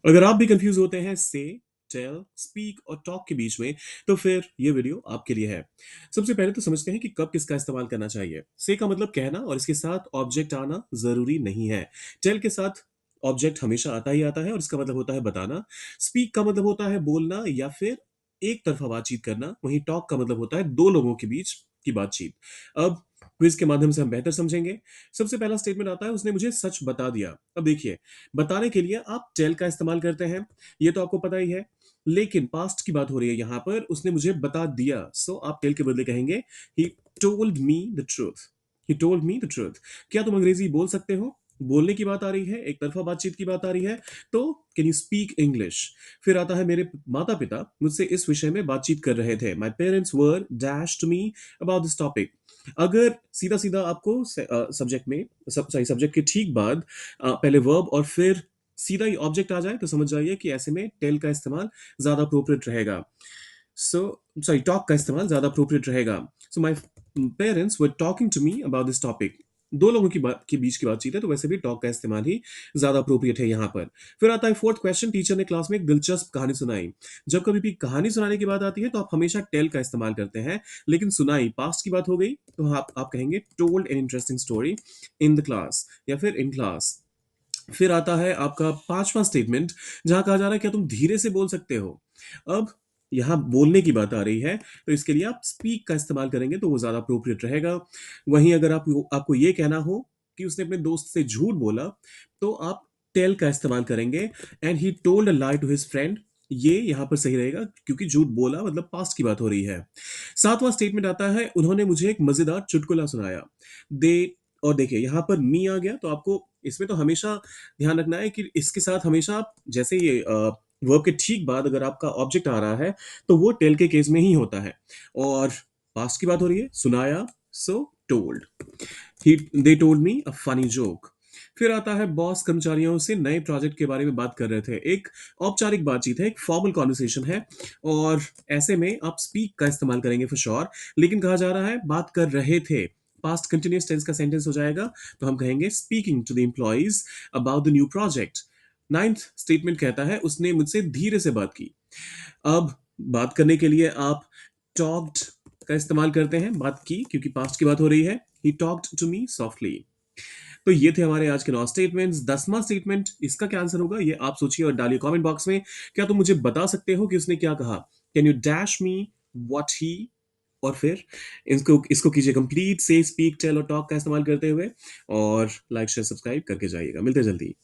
अगर आप भी कंफ्यूज होते हैं से, टेल, स्पीक और टॉक के बीच में, तो फिर ये वीडियो आपके लिए है। सबसे पहले तो समझते हैं कि कब किसका इस्तेमाल करना चाहिए। से का मतलब कहना और इसके साथ ऑब्जेक्ट आना जरूरी नहीं है। टेल के साथ ऑब्जेक्ट हमेशा आता ही आता है और इसका मतलब होता है बताना। स्पीक का मतलब होता है बोलना या फिर एक तरफा बातचीत करना। वहीं टॉक का मतलब होता है दो लोगों के बीच की बातचीत। अब क्विज के माध्यम से हम बेहतर समझेंगे। सबसे पहला स्टेटमेंट आता है, उसने मुझे सच बता दिया। अब देखिए, बताने के लिए आप टेल का इस्तेमाल करते हैं, ये तो आपको पता ही है। लेकिन पास्ट की बात हो रही है यहां पर, उसने मुझे बता दिया, सो आप टेल के बदले कहेंगे he told me the truth. He told me the truth. क्या तुम अंग्रेजी बोल सकते हो? बोलने की बात आ रही है, एक तरफा बातचीत की बात आ रही है, तो कैन यू स्पीक इंग्लिश? फिर आता है, मेरे माता पिता मुझसे इस विषय में बातचीत कर रहे थे। My parents were dash to me about this topic. अगर सीधा सीधा आपको सब्जेक्ट में सॉरी सब्जेक्ट के ठीक बाद पहले वर्ब और फिर सीधा ही ऑब्जेक्ट आ जाए, तो समझ जाइए कि ऐसे में टेल का इस्तेमाल ज्यादा अप्रोप्रिएट रहेगा। सो सॉरी टॉक का इस्तेमाल ज्यादा अप्रोप्रिएट रहेगा। So my parents were talking to me about this topic. दो लोगों की बात के बीच की बातचीत है, तो वैसे भी टॉक का इस्तेमाल ही ज्यादा अप्रोप्रिएट है यहाँ पर। फिर आता है फोर्थ क्वेश्चन, टीचर ने क्लास में एक दिलचस्प कहानी सुनाई। जब कभी भी कहानी सुनाने की बात आती है, तो आप हमेशा टेल का इस्तेमाल करते हैं। लेकिन सुनाई पास्ट की बात हो गई, तो आप कहेंगे told an interesting story in the class या फिर इन क्लास। फिर आता है आपका पांचवा स्टेटमेंट, जहां कहा जा रहा है क्या तुम धीरे से बोल सकते हो? अब यहां बोलने की बात आ रही है, तो इसके लिए आप स्पीक का इस्तेमाल करेंगे तो वो ज्यादा अप्रोप्रिएट रहेगा। वहीं अगर आपको आपको ये कहना हो कि उसने अपने दोस्त से झूठ बोला, तो आप टेल का इस्तेमाल करेंगे। And he told a lie to his friend. ये यहां पर सही रहेगा, क्योंकि झूठ बोला मतलब पास्ट की बात हो रही है। सातवां स्टेटमेंट आता है, उन्होंने मुझे एक मजेदार चुटकुला सुनाया। दे और देखिए यहां पर मी आ गया, तो आपको इसमें तो हमेशा ध्यान रखना है कि इसके साथ हमेशा आप जैसे ये वर्ब के ठीक बाद अगर आपका ऑब्जेक्ट आ रहा है, तो वो टेल के केस में ही होता है। और पास्ट की बात हो रही है, सुनाया, so told. He they told me a funny joke. फिर आता है, बॉस कर्मचारियों से नए प्रोजेक्ट के बारे में बात कर रहे थे। एक औपचारिक बातचीत है, एक फॉर्मल कॉन्वर्सेशन है। और ऐसे में आप स्पीक का इस्तेमाल करेंगे फॉर श्योर। लेकिन कहा जा रहा है बात कर रहे थे, पास्ट कंटिन्यूअस टेंस का सेंटेंस हो जाएगा, तो हम कहेंगे speaking to the employees about the new project. Ninth statement कहता है, उसने मुझसे धीरे से बात की। अब बात करने के लिए आप टॉक्ड का इस्तेमाल करते हैं, बात की, क्योंकि पास्ट की बात हो रही है। He talked to me softly. तो ये थे हमारे आज के 9 स्टेटमेंट्स। 10वां स्टेटमेंट, इसका क्या आंसर होगा ये आप सोचिए और डालिए कमेंट बॉक्स में। क्या तुम मुझे बता सकते हो कि उसने क्या कहा? Can you dash me what he? और फिर इसको इसको कीजिए कंप्लीट, से, स्पीक, टेल और टॉक का इस्तेमाल करते हुए। और लाइक शेयर सब्सक्राइब करके जाइएगा। मिलते हैं जल्दी।